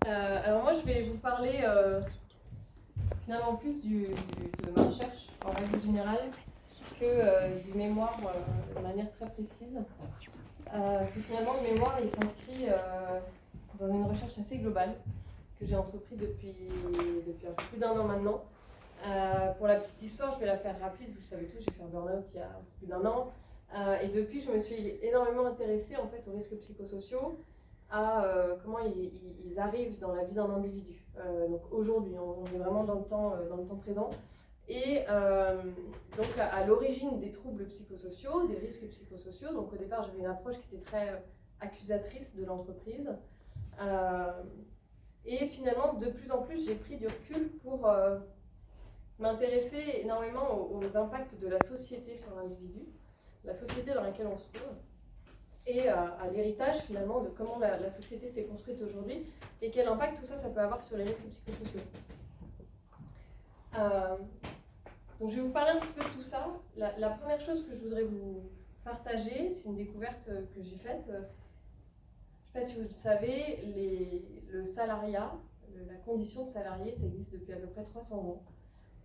Alors moi, je vais vous parler finalement plus de ma recherche en règle générale que du mémoire de manière très précise. Parce que finalement, le mémoire, il s'inscrit dans une recherche assez globale que j'ai entrepris depuis un peu plus d'un an maintenant. Pour la petite histoire, je vais la faire rapide, vous le savez tous, j'ai fait un burn-out il y a plus d'un an. Et depuis, je me suis énormément intéressée en fait, aux risques psychosociaux, à comment ils arrivent dans la vie d'un individu. Donc aujourd'hui, on est vraiment dans le temps présent. Et donc à l'origine des troubles psychosociaux, des risques psychosociaux, donc au départ j'avais une approche qui était très accusatrice de l'entreprise. Et finalement, de plus en plus, j'ai pris du recul pour m'intéresser énormément aux impacts de la société sur l'individu, la société dans laquelle on se trouve, et à l'héritage finalement de comment la société s'est construite aujourd'hui et quel impact tout ça, ça peut avoir sur les risques psychosociaux. Donc je vais vous parler un petit peu de tout ça. La première chose que je voudrais vous partager, c'est une découverte que j'ai faite. Je ne sais pas si vous le savez, le salariat, la condition de salarié, ça existe depuis à peu près 300 ans.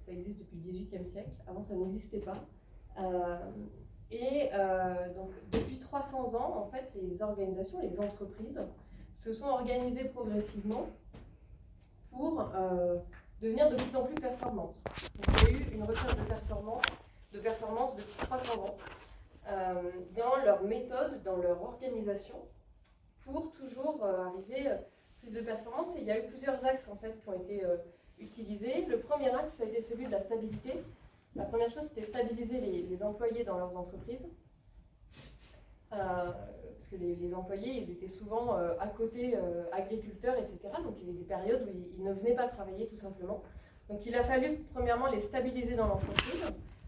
Ça existe depuis le XVIIIe siècle. Avant, ça n'existait pas. Donc, depuis 300 ans, en fait, les organisations, les entreprises se sont organisées progressivement pour devenir de plus en plus performantes. Donc, il y a eu une recherche de performance depuis 300 ans dans leur méthode, dans leur organisation, pour toujours arriver plus de performance. Et il y a eu plusieurs axes en fait qui ont été utilisés. Le premier axe, ça a été celui de la stabilité. La première chose, c'était stabiliser les employés dans leurs entreprises. Parce que les employés, ils étaient souvent à côté agriculteurs, etc. Donc il y avait des périodes où ils ne venaient pas travailler tout simplement. Donc il a fallu premièrement les stabiliser dans l'entreprise,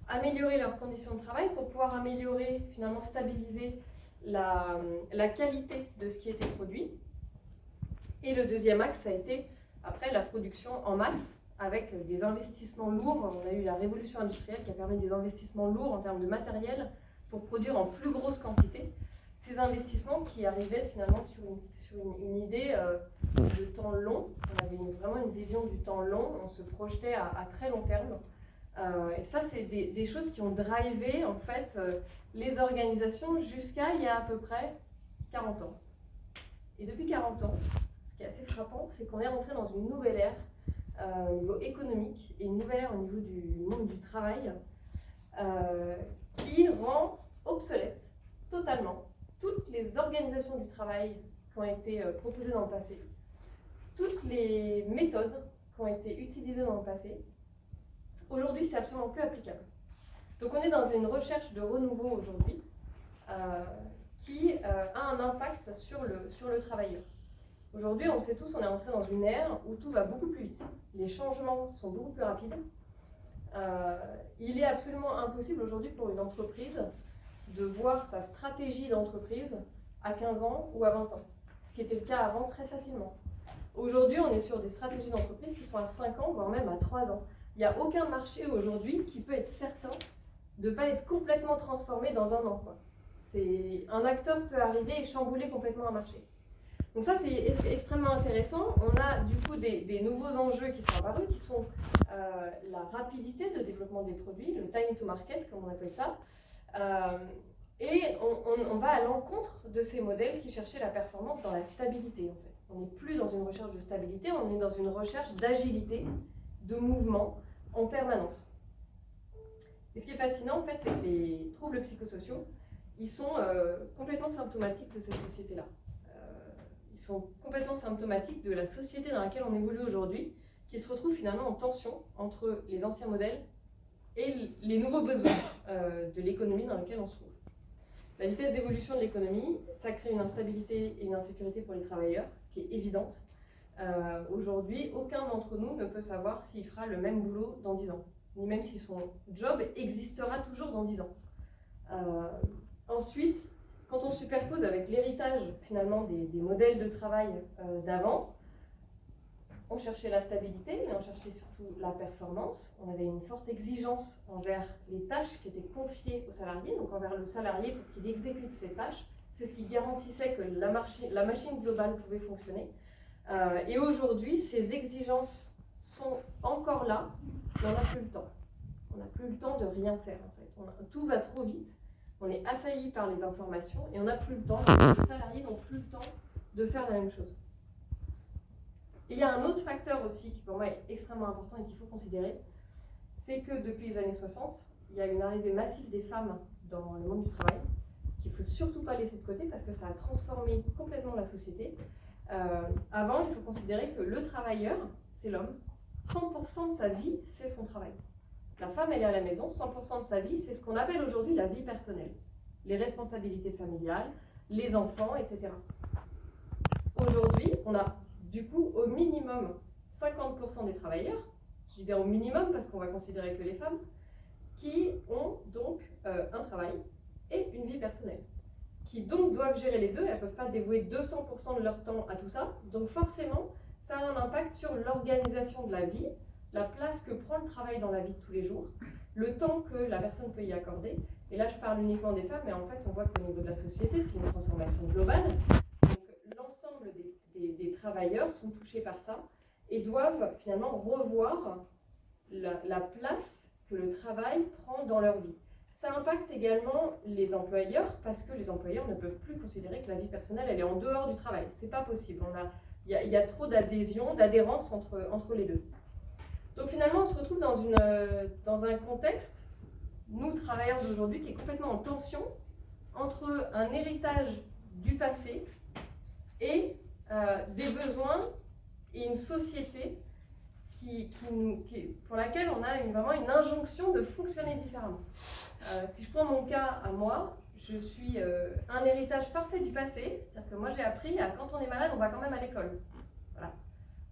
améliorer leurs conditions de travail pour pouvoir améliorer, finalement stabiliser la qualité de ce qui était produit. Et le deuxième axe, ça a été après la production en masse avec des investissements lourds. On a eu la révolution industrielle qui a permis des investissements lourds en termes de matériel pour produire en plus grosse quantité. Ces investissements qui arrivaient finalement sur une idée de temps long. On avait vraiment une vision du temps long, on se projetait à très long terme. Et ça, c'est des choses qui ont drivé en fait les organisations jusqu'à il y a à peu près 40 ans. Et depuis 40 ans, ce qui est assez frappant, c'est qu'on est rentré dans une nouvelle ère au niveau économique et une nouvelle ère au niveau du monde du travail qui rend obsolète totalement toutes les organisations du travail qui ont été proposées dans le passé, toutes les méthodes qui ont été utilisées dans le passé. Aujourd'hui, c'est absolument plus applicable. Donc on est dans une recherche de renouveau aujourd'hui qui a un impact sur le travailleur. Aujourd'hui, on le sait tous, on est entré dans une ère où tout va beaucoup plus vite. Les changements sont beaucoup plus rapides. Il est absolument impossible aujourd'hui pour une entreprise de voir sa stratégie d'entreprise à 15 ans ou à 20 ans. Ce qui était le cas avant très facilement. Aujourd'hui, on est sur des stratégies d'entreprise qui sont à 5 ans, voire même à 3 ans. Il n'y a aucun marché aujourd'hui qui peut être certain de ne pas être complètement transformé dans un an. Un acteur peut arriver et chambouler complètement un marché. Donc ça, c'est extrêmement intéressant. On a du coup des nouveaux enjeux qui sont apparus, qui sont la rapidité de développement des produits, le time to market, comme on appelle ça. Et on va à l'encontre de ces modèles qui cherchaient la performance dans la stabilité, en fait. On n'est plus dans une recherche de stabilité, on est dans une recherche d'agilité, de mouvement en permanence. Et ce qui est fascinant, en fait, c'est que les troubles psychosociaux, ils sont complètement symptomatiques de cette société-là. Ils sont complètement symptomatiques de la société dans laquelle on évolue aujourd'hui, qui se retrouve finalement en tension entre les anciens modèles et les nouveaux besoins de l'économie dans laquelle on se trouve. La vitesse d'évolution de l'économie, ça crée une instabilité et une insécurité pour les travailleurs, qui est évidente. Aujourd'hui, aucun d'entre nous ne peut savoir s'il fera le même boulot dans 10 ans, ni même si son job existera toujours dans 10 ans. Ensuite, quand on superpose avec l'héritage finalement des modèles de travail d'avant, on cherchait la stabilité, mais on cherchait surtout la performance. On avait une forte exigence envers les tâches qui étaient confiées aux salariés, donc envers le salarié pour qu'il exécute ses tâches. C'est ce qui garantissait que la machine globale pouvait fonctionner. Et aujourd'hui, ces exigences sont encore là, mais on n'a plus le temps. On n'a plus le temps de rien faire en fait. Tout va trop vite, on est assailli par les informations et on n'a plus le temps, les salariés n'ont plus le temps de faire la même chose. Et il y a un autre facteur aussi qui pour moi est extrêmement important et qu'il faut considérer, c'est que depuis les années 60, il y a une arrivée massive des femmes dans le monde du travail, qu'il ne faut surtout pas laisser de côté parce que ça a transformé complètement la société. Avant, il faut considérer que le travailleur, c'est l'homme. 100% de sa vie, c'est son travail. La femme, elle est à la maison. 100% de sa vie, c'est ce qu'on appelle aujourd'hui la vie personnelle. Les responsabilités familiales, les enfants, etc. Aujourd'hui, on a du coup au minimum 50% des travailleurs, je dis bien au minimum parce qu'on va considérer que les femmes, qui ont donc un travail et une vie personnelle, qui donc doivent gérer les deux, elles ne peuvent pas dévouer 200% de leur temps à tout ça, donc forcément, ça a un impact sur l'organisation de la vie, la place que prend le travail dans la vie de tous les jours, le temps que la personne peut y accorder, et là je parle uniquement des femmes, mais en fait on voit qu'au niveau de la société, c'est une transformation globale, donc l'ensemble des travailleurs sont touchés par ça, et doivent finalement revoir la place que le travail prend dans leur vie. Ça impacte également les employeurs parce que les employeurs ne peuvent plus considérer que la vie personnelle elle est en dehors du travail. C'est pas possible. Il y a trop d'adhésion, d'adhérence entre les deux. Donc finalement, on se retrouve dans un contexte, nous travailleurs d'aujourd'hui, qui est complètement en tension entre un héritage du passé et des besoins et une société pour laquelle on a vraiment une injonction de fonctionner différemment. Si je prends mon cas à moi, je suis un héritage parfait du passé, c'est-à-dire que moi j'ai appris quand on est malade, on va quand même à l'école. Voilà.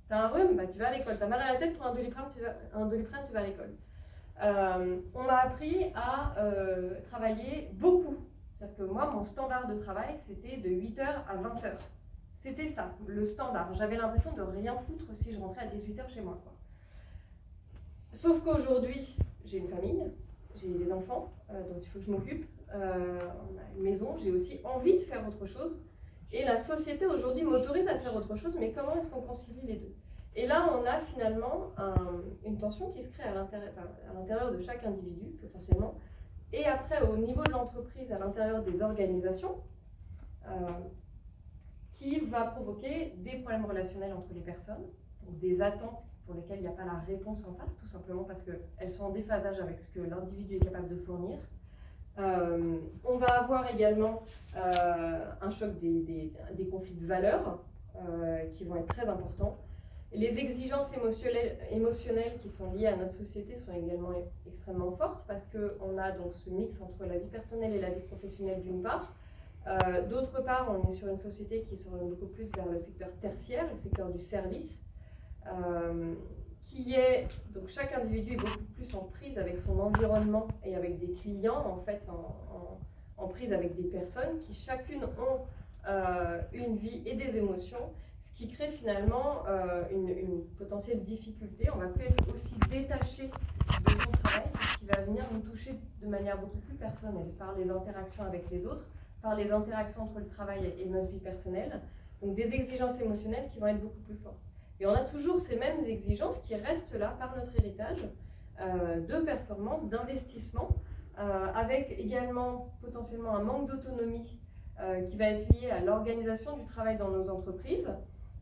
T'as un rhume, tu vas à l'école. T'as mal à la tête, prends un Doliprane, tu vas à l'école. On m'a appris à travailler beaucoup. C'est-à-dire que moi, mon standard de travail, c'était de 8h à 20h. C'était ça, le standard. J'avais l'impression de rien foutre si je rentrais à 18h chez moi, quoi. Sauf qu'aujourd'hui, j'ai une famille, j'ai des enfants, donc il faut que je m'occupe. On a une maison, j'ai aussi envie de faire autre chose. Et la société aujourd'hui m'autorise à faire autre chose, mais comment est-ce qu'on concilie les deux? Et là, on a finalement une tension qui se crée à l'intérieur de chaque individu, potentiellement, et après au niveau de l'entreprise, à l'intérieur des organisations, qui va provoquer des problèmes relationnels entre les personnes, donc des attentes pour lesquelles il n'y a pas la réponse en face, tout simplement parce qu'elles sont en déphasage avec ce que l'individu est capable de fournir. On va avoir également un choc des conflits de valeurs qui vont être très importants. Les exigences émotionnelles qui sont liées à notre société sont également extrêmement fortes parce qu'on a donc ce mix entre la vie personnelle et la vie professionnelle d'une part. D'autre part, on est sur une société qui s'oriente beaucoup plus vers le secteur tertiaire, le secteur du service, qui est, donc chaque individu est beaucoup plus en prise avec son environnement et avec des clients, en fait, en prise avec des personnes qui chacune ont une vie et des émotions, ce qui crée finalement une potentielle difficulté. On va plus être aussi détaché de son travail, ce qui va venir nous toucher de manière beaucoup plus personnelle, par les interactions avec les autres, par les interactions entre le travail et notre vie personnelle, donc des exigences émotionnelles qui vont être beaucoup plus fortes. Et on a toujours ces mêmes exigences qui restent là par notre héritage de performance, d'investissement, avec également potentiellement un manque d'autonomie qui va être lié à l'organisation du travail dans nos entreprises,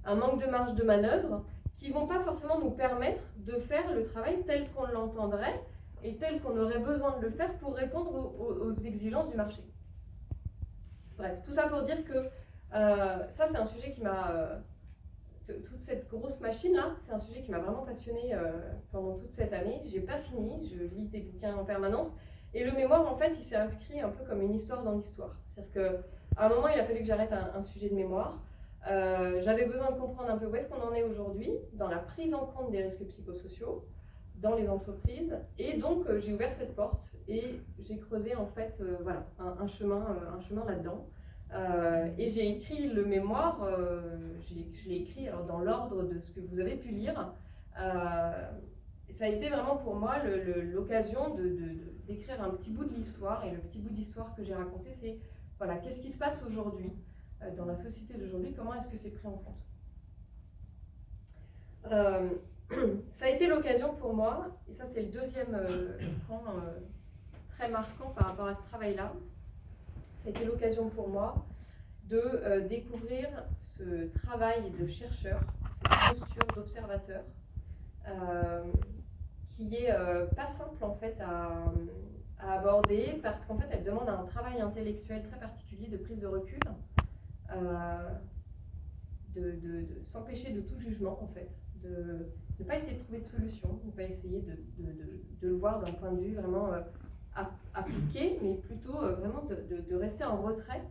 un manque de marge de manœuvre qui ne vont pas forcément nous permettre de faire le travail tel qu'on l'entendrait et tel qu'on aurait besoin de le faire pour répondre aux exigences du marché. Bref, tout ça pour dire que ça c'est un sujet qui m'a... toute cette grosse machine-là, c'est un sujet qui m'a vraiment passionnée pendant toute cette année. J'ai pas fini, je lis des bouquins en permanence. Et le mémoire, en fait, il s'est inscrit un peu comme une histoire dans l'histoire. C'est-à-dire qu'à un moment, il a fallu que j'arrête un sujet de mémoire. J'avais besoin de comprendre un peu où est-ce qu'on en est aujourd'hui dans la prise en compte des risques psychosociaux dans les entreprises. Et donc, j'ai ouvert cette porte et j'ai creusé, en fait, voilà, un chemin là-dedans. Et j'ai écrit le mémoire, je l'ai écrit alors, dans l'ordre de ce que vous avez pu lire. Ça a été vraiment pour moi l'occasion d'écrire un petit bout de l'histoire. Et le petit bout d'histoire que j'ai raconté, c'est voilà, qu'est-ce qui se passe aujourd'hui dans la société d'aujourd'hui, comment est-ce que c'est pris en compte. Euh, ça a été l'occasion pour moi, et ça c'est le deuxième point très marquant par rapport à ce travail-là, ça a été l'occasion pour moi de découvrir ce travail de chercheur, cette posture d'observateur, qui est pas simple en fait à aborder, parce qu'en fait elle demande un travail intellectuel très particulier de prise de recul, de s'empêcher de tout jugement en fait, de ne pas essayer de trouver de solution, de ne pas essayer de le voir d'un point de vue vraiment appliqué, mais plutôt vraiment de rester en retrait.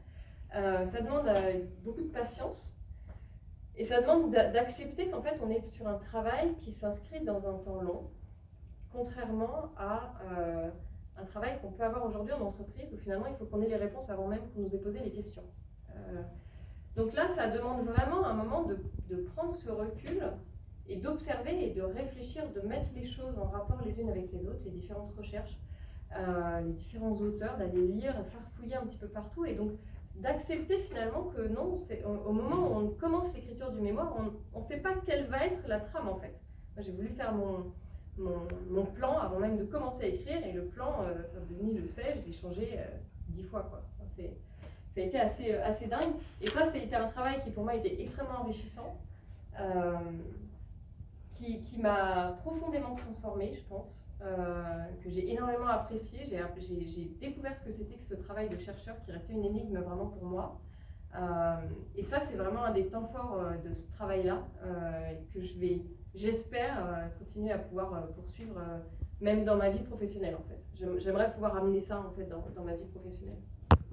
Ça demande beaucoup de patience, et ça demande d'accepter qu'en fait on est sur un travail qui s'inscrit dans un temps long, contrairement à un travail qu'on peut avoir aujourd'hui en entreprise, où finalement il faut qu'on ait les réponses avant même qu'on nous ait posé les questions. Donc là, ça demande vraiment un moment de prendre ce recul et d'observer et de réfléchir, de mettre les choses en rapport les unes avec les autres, les différentes recherches, les différents auteurs, d'aller lire, farfouiller un petit peu partout, et donc d'accepter finalement que non, au moment où on commence l'écriture du mémoire, on ne sait pas quelle va être la trame en fait. Moi, j'ai voulu faire mon plan avant même de commencer à écrire, et le plan, Denis le sait, je l'ai changé 10 fois, quoi. Enfin, ça a été assez dingue, et ça été un travail qui pour moi était extrêmement enrichissant, qui m'a profondément transformée, je pense, que j'ai énormément apprécié. J'ai découvert ce que c'était que ce travail de chercheur qui restait une énigme vraiment pour moi, et ça c'est vraiment un des temps forts de ce travail-là, que j'espère continuer à pouvoir poursuivre même dans ma vie professionnelle en fait. J'aimerais pouvoir amener ça en fait dans ma vie professionnelle.